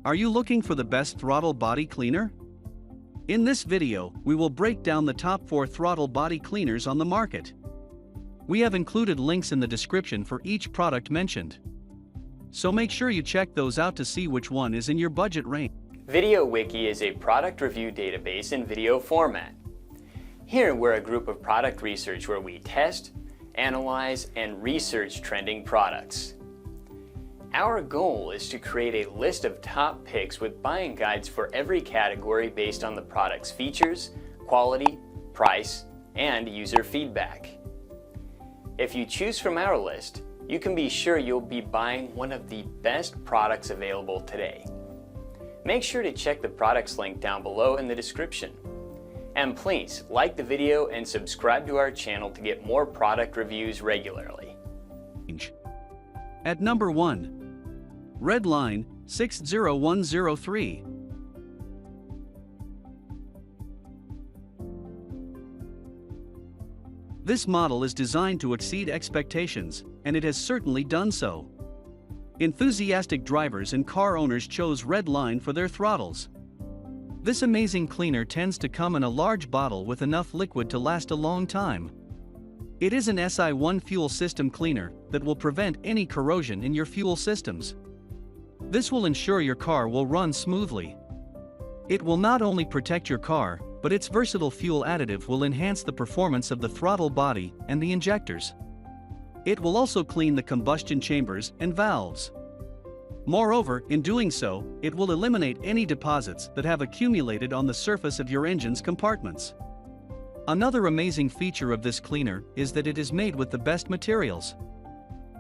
Are you looking for the best throttle body cleaner? In this video, we will break down the top 4 throttle body cleaners on the market. We have included links in the description for each product mentioned. So make sure you check those out to see which one is in your budget range. VideoWiki is a product review database in video format. Here we're a group of product research where we test, analyze, and research trending products. Our goal is to create a list of top picks with buying guides for every category based on the product's features, quality, price, and user feedback. If you choose from our list, you can be sure you'll be buying one of the best products available today. Make sure to check the products link down below in the description. And please like the video and subscribe to our channel to get more product reviews regularly. At number 1. Redline 60103. This model is designed to exceed expectations, and it has certainly done so. Enthusiastic drivers and car owners chose Redline for their throttles. This amazing cleaner tends to come in a large bottle with enough liquid to last a long time. It is an SI1 fuel system cleaner that will prevent any corrosion in your fuel systems. This will ensure your car will run smoothly. It will not only protect your car, but its versatile fuel additive will enhance the performance of the throttle body and the injectors. It will also clean the combustion chambers and valves. Moreover, in doing so, it will eliminate any deposits that have accumulated on the surface of your engine's compartments. Another amazing feature of this cleaner is that it is made with the best materials.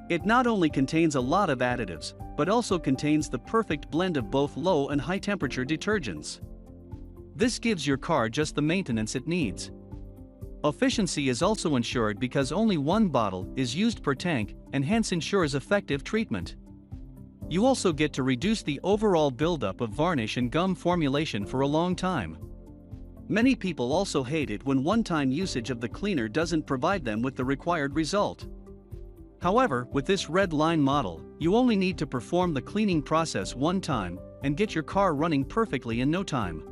It not only contains a lot of additives, but also contains the perfect blend of both low and high temperature detergents. This gives your car just the maintenance it needs. Efficiency is also ensured because only one bottle is used per tank and hence ensures effective treatment. You also get to reduce the overall buildup of varnish and gum formulation for a long time. Many people also hate it when one-time usage of the cleaner doesn't provide them with the required result. However, with this Redline model, you only need to perform the cleaning process one time and get your car running perfectly in no time.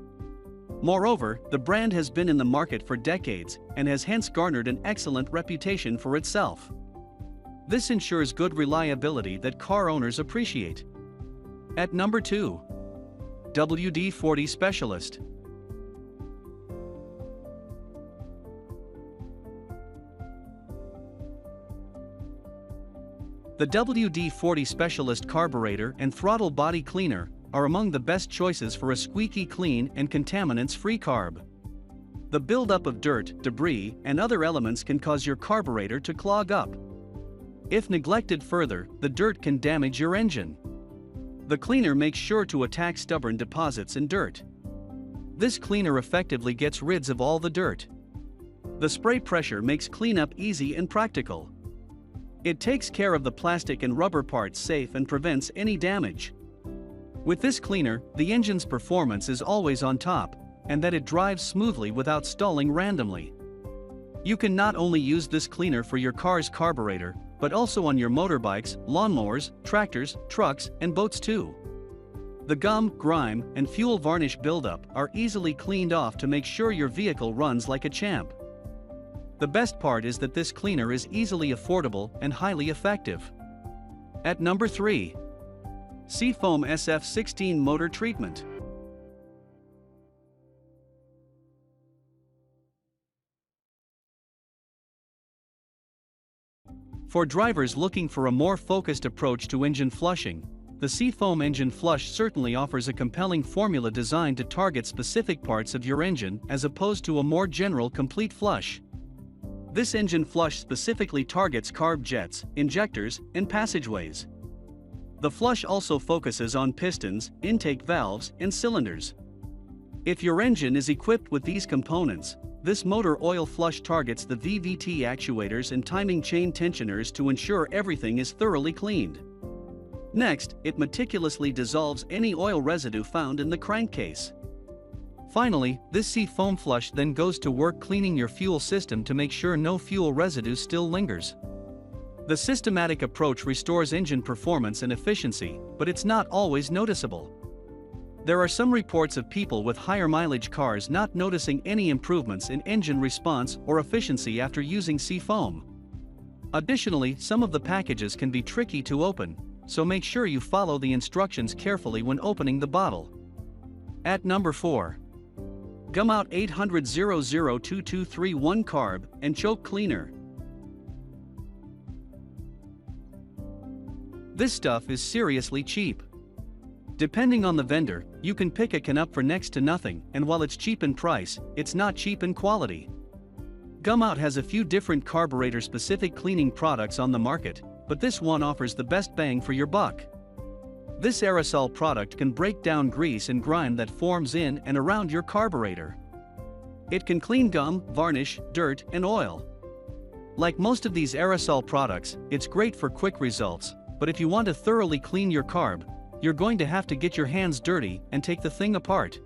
Moreover, the brand has been in the market for decades and has hence garnered an excellent reputation for itself. This ensures good reliability that car owners appreciate. At number 2. WD-40 Specialist. The WD-40 Specialist Carburetor and Throttle Body Cleaner are among the best choices for a squeaky clean and contaminants-free carb. The buildup of dirt, debris, and other elements can cause your carburetor to clog up. If neglected further, the dirt can damage your engine. The cleaner makes sure to attack stubborn deposits and dirt. This cleaner effectively gets rid of all the dirt. The spray pressure makes cleanup easy and practical. It takes care of the plastic and rubber parts safe and prevents any damage. With this cleaner, the engine's performance is always on top, and that it drives smoothly without stalling randomly. You can not only use this cleaner for your car's carburetor, but also on your motorbikes, lawnmowers, tractors, trucks, and boats too. The gum, grime, and fuel varnish buildup are easily cleaned off to make sure your vehicle runs like a champ. The best part is that this cleaner is easily affordable and highly effective. At number 3. Seafoam SF16 Motor Treatment. For drivers looking for a more focused approach to engine flushing, the Seafoam Engine Flush certainly offers a compelling formula designed to target specific parts of your engine as opposed to a more general complete flush. This engine flush specifically targets carb jets, injectors, and passageways. The flush also focuses on pistons, intake valves, and cylinders. If your engine is equipped with these components, this motor oil flush targets the VVT actuators and timing chain tensioners to ensure everything is thoroughly cleaned. Next, it meticulously dissolves any oil residue found in the crankcase. Finally, this Seafoam flush then goes to work cleaning your fuel system to make sure no fuel residue still lingers. The systematic approach restores engine performance and efficiency, but it's not always noticeable. There are some reports of people with higher mileage cars not noticing any improvements in engine response or efficiency after using seafoam. Additionally, some of the packages can be tricky to open, so make sure you follow the instructions carefully when opening the bottle. At number 4. Gumout 800-002231 Carb and Choke Cleaner. This stuff is seriously cheap. Depending on the vendor, you can pick a can up for next to nothing, and while it's cheap in price, it's not cheap in quality. Gumout has a few different carburetor-specific cleaning products on the market, but this one offers the best bang for your buck. This aerosol product can break down grease and grime that forms in and around your carburetor. It can clean gum, varnish, dirt, and oil. Like most of these aerosol products, it's great for quick results, but if you want to thoroughly clean your carb, you're going to have to get your hands dirty and take the thing apart.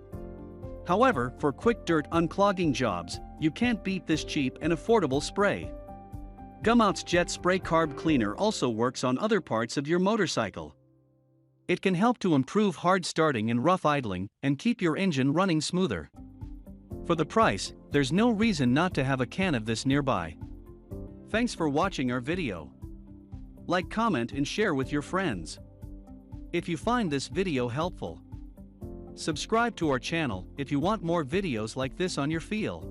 However, for quick dirt unclogging jobs, you can't beat this cheap and affordable spray. Gumout's Jet Spray Carb Cleaner also works on other parts of your motorcycle. It can help to improve hard starting and rough idling and keep your engine running smoother. For the price, there's no reason not to have a can of this nearby. Thanks for watching our video. Like, comment, and share with your friends. If you find this video helpful, subscribe to our channel if you want more videos like this on your feed.